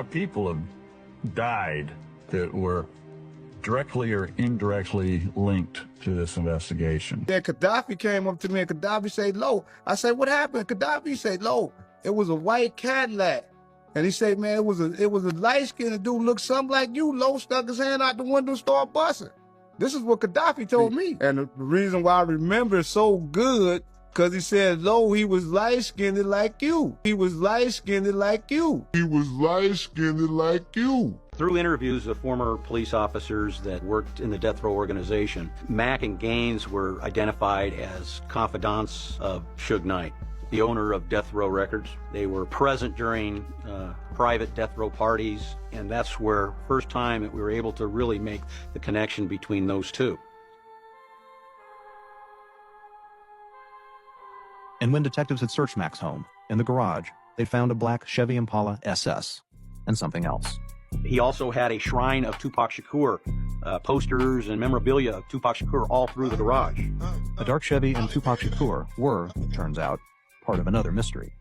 of people have died that were directly or indirectly linked to this investigation. Then Kaddafi came up to me and Kaddafi said, "Low." I said, "What happened?" Kaddafi said, "Low, it was a white Cadillac." And he said, "Man, it was a light-skinned dude, looked something like you." Low stuck his hand out the window and started busting. This is what Kaddafi told me. And the reason why I remember it so good, because he said, "Low, he was light-skinned like you. He was light-skinned like you. He was light-skinned like you." Through interviews of former police officers that worked in the death row organization, Mack and Gaines were identified as confidants of Suge Knight, the owner of Death Row Records. They were present during private death row parties, and that's where first time that we were able to really make the connection between those two. And when detectives had searched Mack's home, in the garage, they found a black Chevy Impala SS and something else. He also had a shrine of Tupac Shakur, posters and memorabilia of Tupac Shakur all through the garage. A dark Chevy and Tupac Shakur were, it turns out, part of another mystery.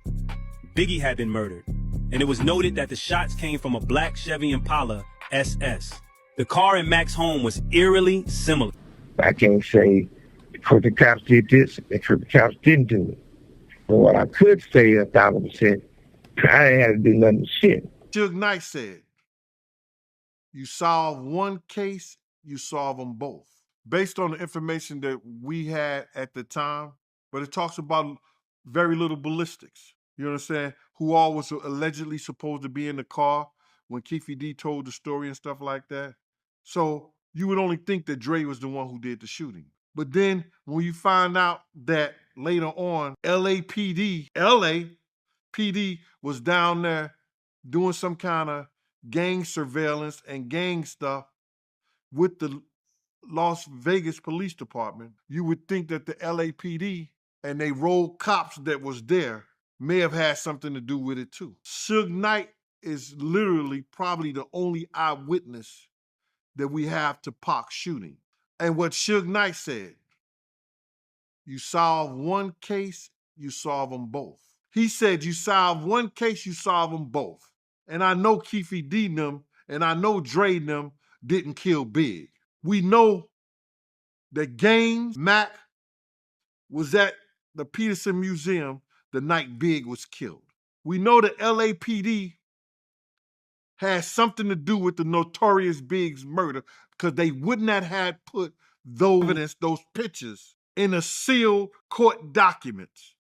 Biggie had been murdered, and it was noted that the shots came from a black Chevy Impala SS. The car in Mac's home was eerily similar. I can't say for the cops did this, and for the cops didn't do it. But what I could say 1,000%, I ain't had to do nothing shit. Suge Knight said, "You solve one case, you solve them both." Based on the information that we had at the time, but it talks about very little ballistics. You understand? Who all was allegedly supposed to be in the car when Keefe D told the story and stuff like that. So you would only think that Dre was the one who did the shooting. But then when you find out that later on, LAPD was down there doing some kind of gang surveillance and gang stuff with the Las Vegas Police Department, you would think that the LAPD and they rolled cops that was there may have had something to do with it too. Suge Knight is literally probably the only eyewitness that we have to Pock shooting. And what Suge Knight said, you solve one case, you solve them both. He said you solve one case, you solve them both. And I know Keefe D them and I know Dre them didn't kill Big. We know that Gaines, Mack, was at the Peterson Museum the night Big was killed. We know that LAPD has something to do with the notorious Big's murder because they would not have put those evidence, those pictures, in a sealed court documents.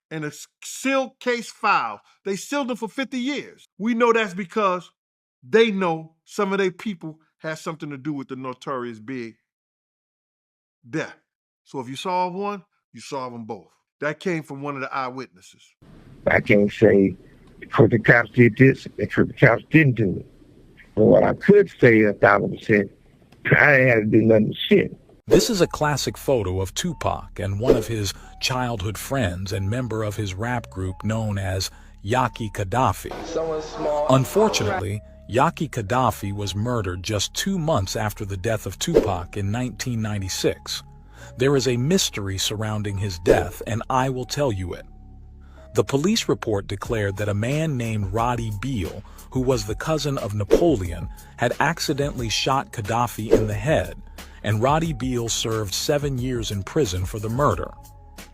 In a sealed case file. They sealed them for 50 years. We know that's because they know some of their people had something to do with the notorious Big death. So if you solve one, you solve them both. That came from one of the eyewitnesses. I can't say for the cops did this, and for the cops didn't do it. But what I could say 1,000%, I ain't had to do nothing shit. This is a classic photo of Tupac and one of his childhood friends and member of his rap group known as Yaki Kadafi. Unfortunately, Yaki Kaddafi was murdered just 2 months after the death of Tupac in 1996. There is a mystery surrounding his death, and I will tell you it. The police report declared that a man named Roddy Beal, who was the cousin of Napoleon, had accidentally shot Gaddafi in the head, and Roddy Beal served 7 years in prison for the murder.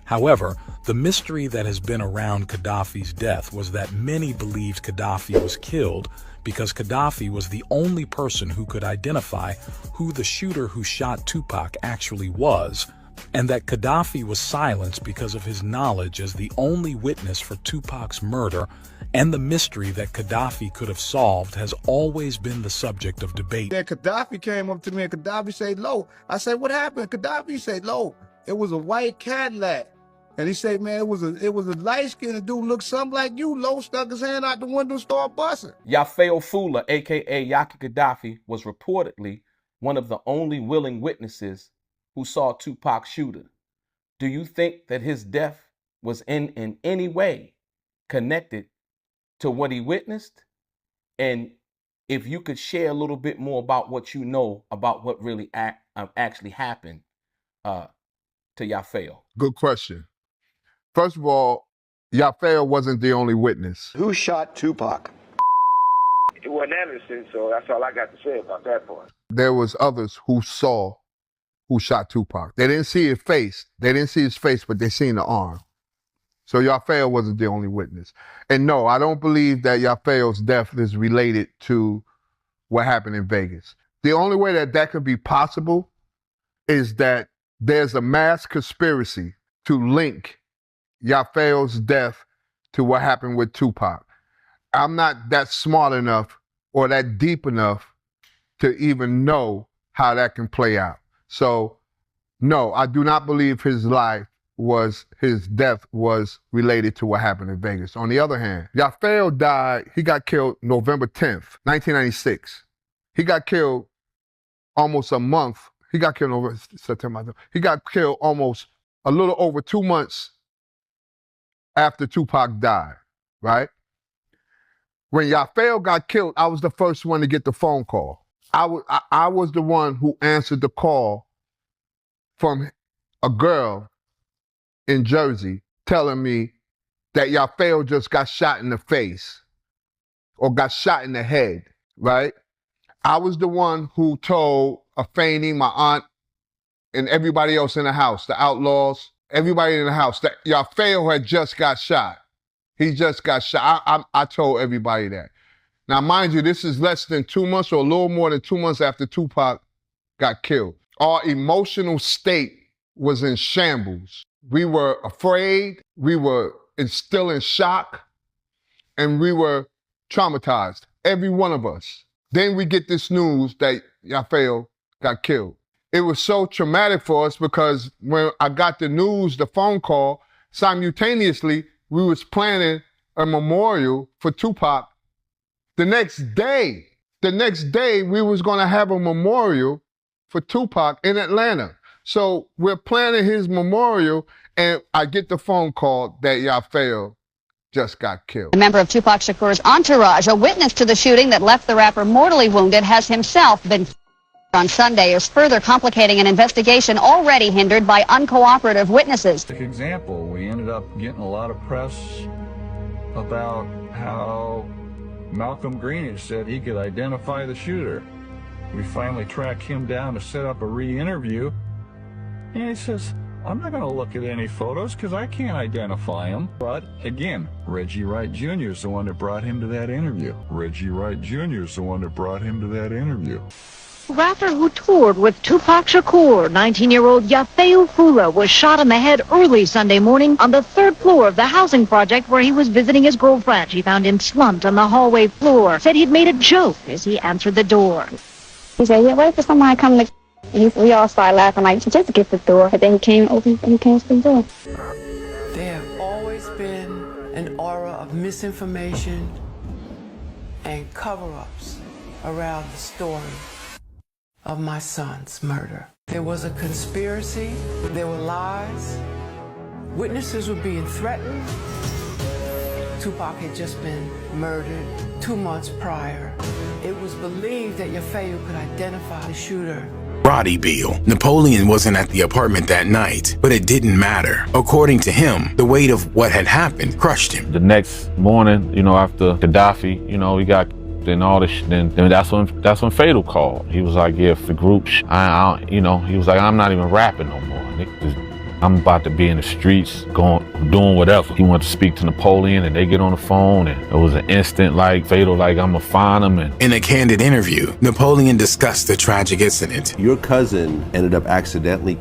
However, the mystery that has been around Gaddafi's death was that many believed Gaddafi was killed because Gaddafi was the only person who could identify who the shooter who shot Tupac actually was, and that Gaddafi was silenced because of his knowledge as the only witness for Tupac's murder, and the mystery that Gaddafi could have solved has always been the subject of debate. Then Gaddafi came up to me and Gaddafi said, "Low." I said, "What happened?" Gaddafi said, "Low, it was a white Cadillac." And he said, "Man, it was a light-skinned dude, looked something like you." Low stuck his hand out the window and started busting. Yafeo Fula, aka Yaki Kadafi, was reportedly one of the only willing witnesses who saw Tupac's shooter. Do you think that his death was in any way connected to what he witnessed? And if you could share a little bit more about what you know about what really actually happened to Yafeo. Good question. First of all, Yafeo wasn't the only witness. Who shot Tupac? it wasn't Anderson, so that's all I got to say about that part. There was others who saw who shot Tupac. They didn't see his face. They didn't see his face, but they seen the arm. So Yafael wasn't the only witness. And no, I don't believe that Yafael's death is related to what happened in Vegas. The only way that that could be possible is that there's a mass conspiracy to link Yafael's death to what happened with Tupac. I'm not that smart enough or that deep enough to even know how that can play out. So, no, I do not believe his death was related to what happened in Vegas. On the other hand, Yafael died, he got killed November 10th, 1996. He got killed almost a month. He got killed over September. He got killed almost a little over 2 months after Tupac died, right? When Yafael got killed, I was the first one to get the phone call. I was the one who answered the call from a girl in Jersey telling me that Yafael just got shot in the face or got shot in the head, right? I was the one who told Afeni, my aunt, and everybody else in the house, the Outlawz, everybody in the house, that Yafael had just got shot. He just got shot. I told everybody that. Now, mind you, this is less than 2 months or a little more than 2 months after Tupac got killed. Our emotional state was in shambles. We were afraid, we were still in shock, and we were traumatized, every one of us. Then we get this news that Yafael got killed. It was so traumatic for us because when I got the news, the phone call, simultaneously, we was planning a memorial for Tupac. The next day, we was gonna have a memorial for Tupac in Atlanta. So we're planning his memorial, and I get the phone call that Yafael just got killed. A member of Tupac Shakur's entourage, a witness to the shooting that left the rapper mortally wounded, has himself been on Sunday, is further complicating an investigation already hindered by uncooperative witnesses. For example, we ended up getting a lot of press about how Malcolm Greenidge said he could identify the shooter. We finally tracked him down to set up a re-interview, and he says, I'm not going to look at any photos because I can't identify him. But again, Reggie Wright Jr. is the one that brought him to that interview. Rapper who toured with Tupac Shakur, 19-year-old Yafeu Fula, was shot in the head early Sunday morning on the 3rd floor of the housing project where he was visiting his girlfriend. She found him slumped on the hallway floor, said he'd made a joke as he answered the door. He said, yeah, wait for somebody to come to... We all started laughing like, just get the door. But then he came to the door. There have always been an aura of misinformation and cover-ups around the story of my son's murder. There was a conspiracy, there were lies, witnesses were being threatened. Tupac had just been murdered 2 months prior. It was believed that Yafeu could identify the shooter. Roddy Beal. Napoleon wasn't at the apartment that night, but it didn't matter. According to him, the weight of what had happened crushed him. The next morning, after Gaddafi, he got and all this, then that's when Fatal called. He was like, yeah, for the group, he was like, I'm not even rapping no more. I'm about to be in the streets, doing whatever. He wanted to speak to Napoleon, and they get on the phone, and it was an instant, Fatal, I'm gonna find him. And in a candid interview, Napoleon discussed the tragic incident. Your cousin ended up accidentally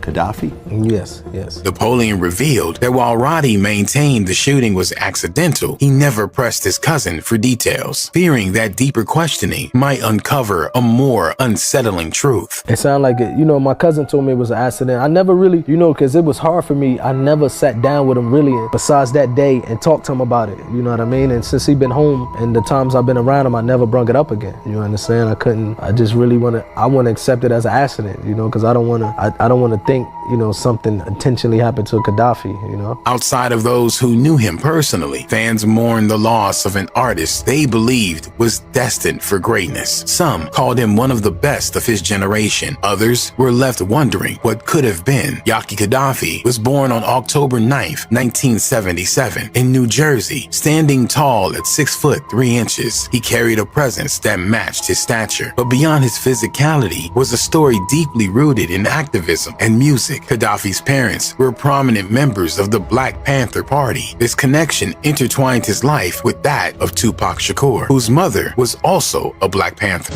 Kaddafi? Yes. Napoleon revealed that while Roddy maintained the shooting was accidental, he never pressed his cousin for details, fearing that deeper questioning might uncover a more unsettling truth. It sounded like it, my cousin told me it was an accident. I never really, because it was hard for me, I never sat down with him really, besides that day, and talked to him about it, you know what I mean? And since he been home, and the times I've been around him, I never brung it up again, you understand? I just really want to accept it as an accident, because I don't want to think, you know, something intentionally happened to Gaddafi, you know. Outside of those who knew him personally, fans mourned the loss of an artist they believed was destined for greatness. Some called him one of the best of his generation. Others were left wondering what could have been. Yaki Kaddafi was born on October 9th, 1977 in New Jersey. Standing tall at 6 foot 3 inches, he carried a presence that matched his stature. But beyond his physicality was a story deeply rooted in activism and music. Gaddafi's parents were prominent members of the Black Panther Party. This connection intertwined his life with that of Tupac Shakur, whose mother was also a Black Panther.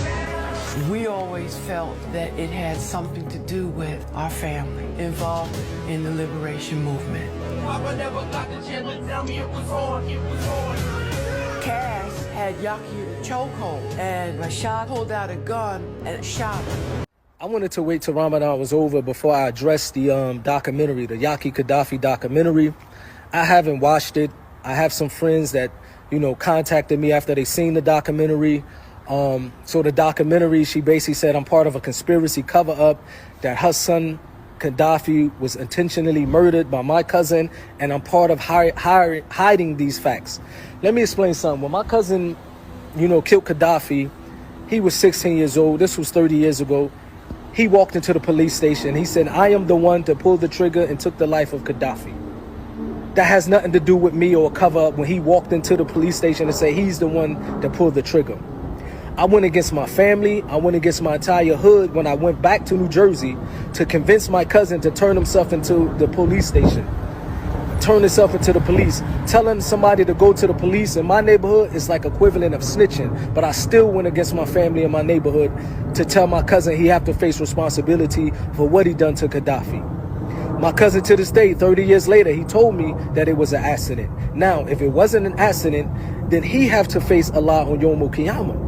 We always felt that it had something to do with our family involved in the liberation movement. Cass had Yaki in a chokehold, and Rashad pulled out a gun and shot him. I wanted to wait till Ramadan was over before I addressed the documentary, the Yaki Kaddafi documentary. I haven't watched it. I have some friends that, you know, contacted me after they seen the documentary. So the documentary, she basically said I'm part of a conspiracy cover-up, that her son Gaddafi was intentionally murdered by my cousin, and I'm part of hiding these facts. Let me explain something. When my cousin, you know, killed Gaddafi, he was 16 years old. This was 30 years ago. He walked into the police station. He said, I am the one to pull the trigger and took the life of Gaddafi. That has nothing to do with me or cover up when he walked into the police station and said he's the one that pulled the trigger. I went against my family. I went against my entire hood when I went back to New Jersey to convince my cousin to turn himself into the police station. Turn himself into the police. Telling somebody to go to the police in my neighborhood is like equivalent of snitching. But I still went against my family in my neighborhood to tell my cousin he have to face responsibility for what he done to Gaddafi. My cousin to this day, 30 years later, he told me that it was an accident. Now, if it wasn't an accident, then he have to face Allah on Yawm al-Qiyamah.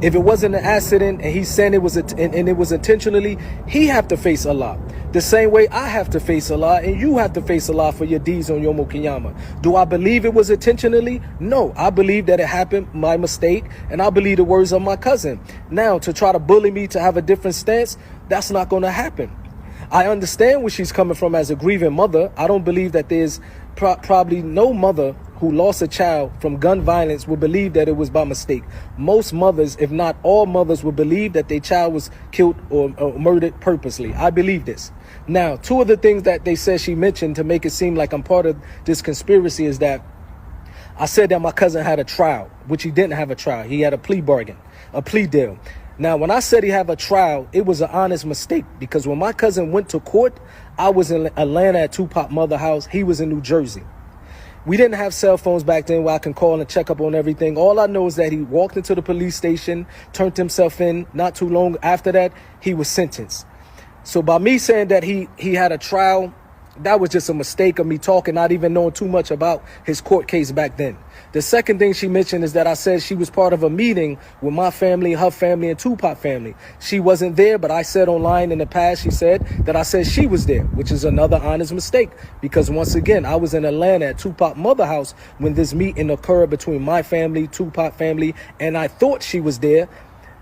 If it wasn't an accident and he's saying it was and it was intentionally, he have to face Allah. The same way I have to face Allah and you have to face Allah for your deeds on Yawm al-Qiyamah. Do I believe it was intentionally? No, I believe that it happened, my mistake, and I believe the words of my cousin. Now, to try to bully me to have a different stance, that's not going to happen. I understand where she's coming from as a grieving mother. I don't believe that there's probably no mother who lost a child from gun violence would believe that it was by mistake. Most mothers, if not all mothers, would believe that their child was killed or murdered purposely. I believe this. Now, two of the things that they said she mentioned to make it seem like I'm part of this conspiracy is that I said that my cousin had a trial, which he didn't have a trial. He had a plea bargain, a plea deal. Now, when I said he had a trial, it was an honest mistake, because when my cousin went to court, I was in Atlanta at Tupac mother house. He was in New Jersey. We didn't have cell phones back then where I can call and check up on everything. All I know is that he walked into the police station, turned himself in. Not too long after that, he was sentenced. So by me saying that he had a trial, that was just a mistake of me talking, not even knowing too much about his court case back then. The second thing she mentioned is that I said she was part of a meeting with my family, her family, and Tupac family. She wasn't there, but I said online in the past, she said that I said she was there, which is another honest mistake. Because once again, I was in Atlanta at Tupac mother house when this meeting occurred between my family, Tupac family, and I thought she was there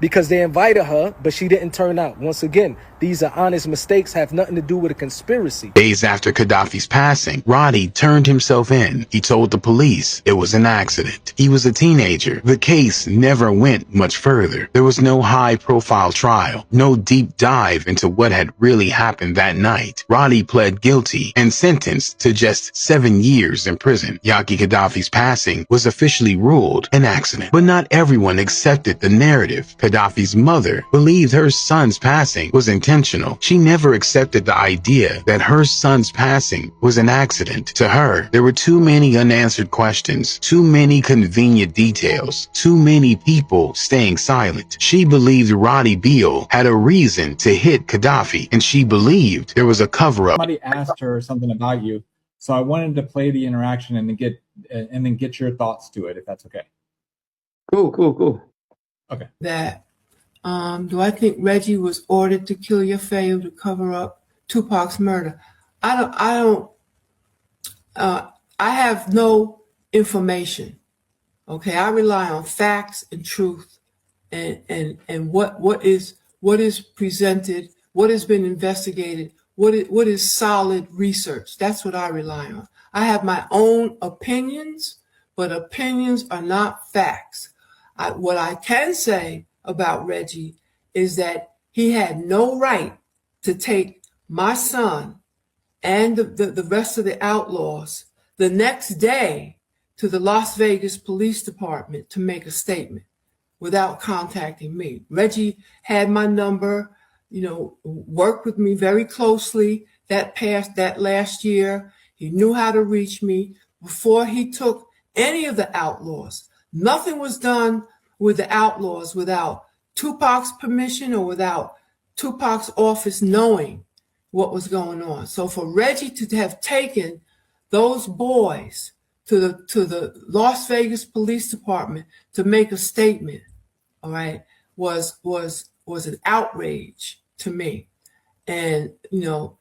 because they invited her, but she didn't turn out. Once again, these are honest mistakes, have nothing to do with a conspiracy. Days after Gaddafi's passing, Roddy turned himself in. He told the police it was an accident. He was a teenager. The case never went much further. There was no high-profile trial, no deep dive into what had really happened that night. Roddy pled guilty and sentenced to just 7 years in prison. Yaki Kaddafi's passing was officially ruled an accident, but not everyone accepted the narrative. Gaddafi's mother believed her son's passing was intentional. She never accepted the idea that her son's passing was an accident. To her, there were too many unanswered questions, too many convenient details, too many people staying silent. She believed Roddy Beal had a reason to hit Gaddafi, and she believed there was a cover-up. Somebody asked her something about you, so I wanted to play the interaction and then get your thoughts to it, if that's okay. Cool. Okay. That do I think Reggie was ordered to kill Yafeu to cover up Tupac's murder? I have no information. Okay, I rely on facts and truth, and what is presented, what has been investigated, what is solid research. That's what I rely on. I have my own opinions, but opinions are not facts. What I can say about Reggie is that he had no right to take my son and the rest of the Outlawz the next day to the Las Vegas Police Department to make a statement without contacting me. Reggie had my number, worked with me very closely that last year. He knew how to reach me before he took any of the Outlawz. Nothing was done with the Outlawz without Tupac's permission or without Tupac's office knowing what was going on. So for Reggie to have taken those boys to the Las Vegas Police Department to make a statement, all right, was an outrage to me. And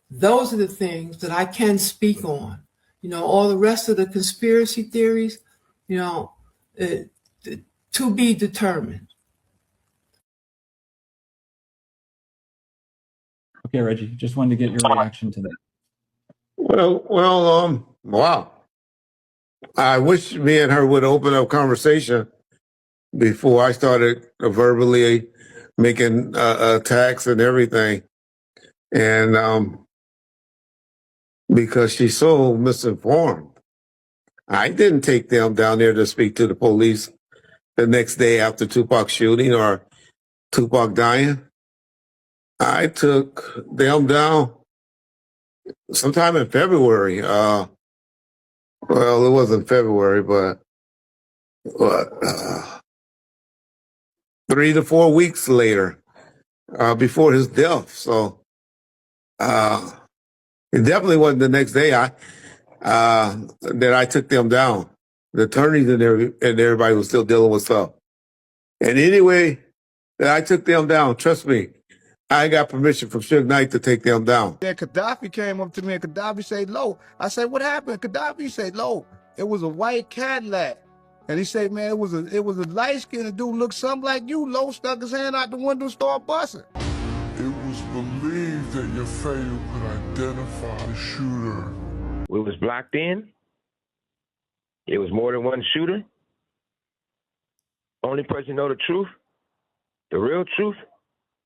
those are the things that I can speak on. All the rest of the conspiracy theories, to be determined. Okay, Reggie, just wanted to get your reaction to that. Wow. I wish me and her would open up conversation before I started verbally making attacks and everything. And because she's so misinformed. I didn't take them down there to speak to the police the next day after Tupac shooting or Tupac dying. I took them down sometime in February. Well, it wasn't February, but 3 to 4 weeks later, before his death. So it definitely wasn't the next day that I took them down. The attorneys and everybody was still dealing with stuff. And anyway, that I took them down, trust me, I got permission from Suge Knight to take them down. Then Kaddafi came up to me and Kaddafi said, "Low." I said, "What happened?" Kaddafi said, "Low, it was a white Cadillac." And he said, "Man, it was a light-skinned dude, looked something like you." Low stuck his hand out the window and started busting. It was believed that your failure could identify the shooter. We was blocked in. It was more than one shooter. Only person know the truth, the real truth,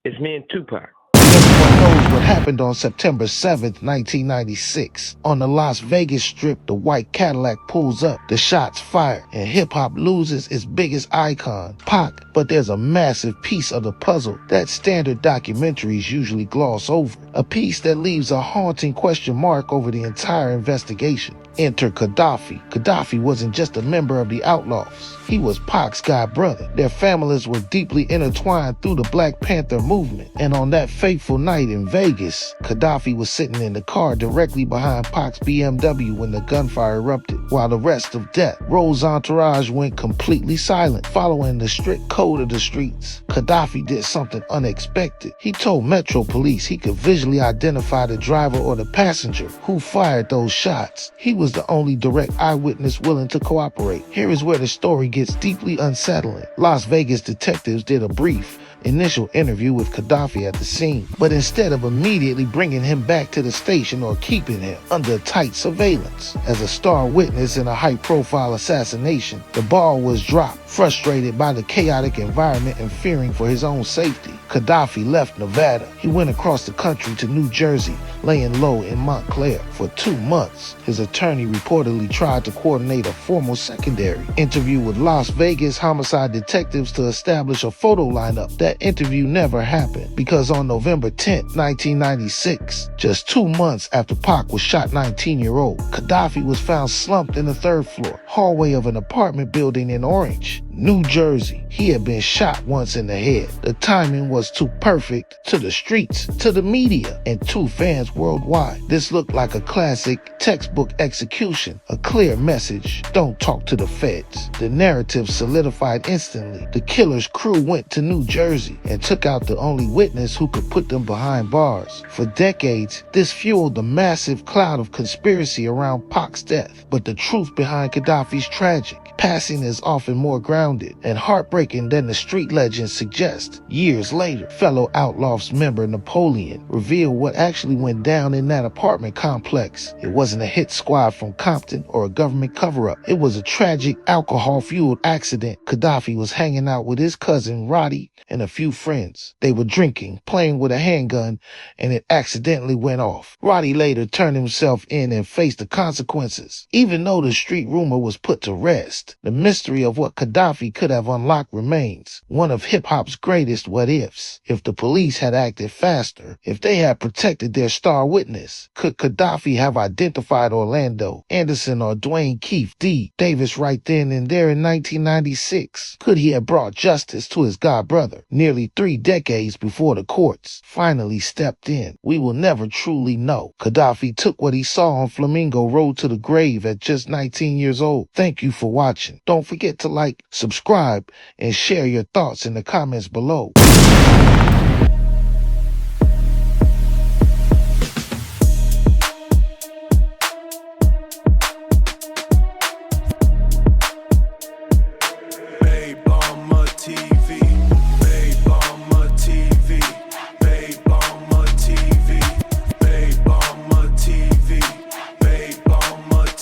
is me and Tupac. Everyone knows what happened on September 7th, 1996. On the Las Vegas Strip, the white Cadillac pulls up, the shots fire, and hip-hop loses its biggest icon, Pock. But there's a massive piece of the puzzle that standard documentaries usually gloss over, a piece that leaves a haunting question mark over the entire investigation. Enter Kaddafi. Kaddafi wasn't just a member of the Outlawz. He was Pac's godbrother. Their families were deeply intertwined through the Black Panther movement. And on that fateful night in Vegas, Kaddafi was sitting in the car directly behind Pac's BMW when the gunfire erupted. While the rest of Death Row's entourage went completely silent, following the strict code of the streets. Kaddafi did something unexpected. He told Metro Police he could visually identify the driver or the passenger who fired those shots. He was the only direct eyewitness willing to cooperate. Here is where the story gets deeply unsettling. Las Vegas detectives did a brief initial interview with Kaddafi at the scene, but instead of immediately bringing him back to the station or keeping him under tight surveillance as a star witness in a high-profile assassination, the ball was dropped. Frustrated by the chaotic environment and fearing for his own safety, Kaddafi left Nevada. He went across the country to New Jersey, laying low in Montclair for 2 months. His attorney reportedly tried to coordinate a formal secondary interview with Las Vegas homicide detectives to establish a photo lineup. That interview never happened because on November 10th, 1996, just 2 months after Pock was shot 19-year-old, Kaddafi was found slumped in the 3rd floor hallway of an apartment building in Orange, New Jersey. He had been shot once in the head. The timing was too perfect to the streets, to the media, and to fans worldwide. This looked like a classic textbook execution, a clear message: don't talk to the feds. The narrative solidified instantly. The killer's crew went to New Jersey and took out the only witness who could put them behind bars. For decades, this fueled the massive cloud of conspiracy around Pac's death. But the truth behind Kaddafi's tragic passing is often more grounded founded, and heartbreaking than the street legends suggest. Years later, fellow Outlawz member Napoleon revealed what actually went down in that apartment complex. It wasn't a hit squad from Compton or a government cover-up. It was a tragic alcohol-fueled accident. Kaddafi was hanging out with his cousin Roddy and a few friends. They were drinking, playing with a handgun, and it accidentally went off. Roddy later turned himself in and faced the consequences. Even though the street rumor was put to rest, the mystery of what Kaddafi could have unlocked remains. One of hip-hop's greatest what-ifs. If the police had acted faster, if they had protected their star witness, could Kaddafi have identified Orlando, Anderson, or Dwayne Keefe D. Davis right then and there in 1996? Could he have brought justice to his godbrother nearly 3 decades before the courts finally stepped in? We will never truly know. Kaddafi took what he saw on Flamingo Road to the grave at just 19 years old. Thank you for watching. Don't forget to like, subscribe, and share your thoughts in the comments below.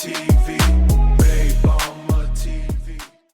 TV.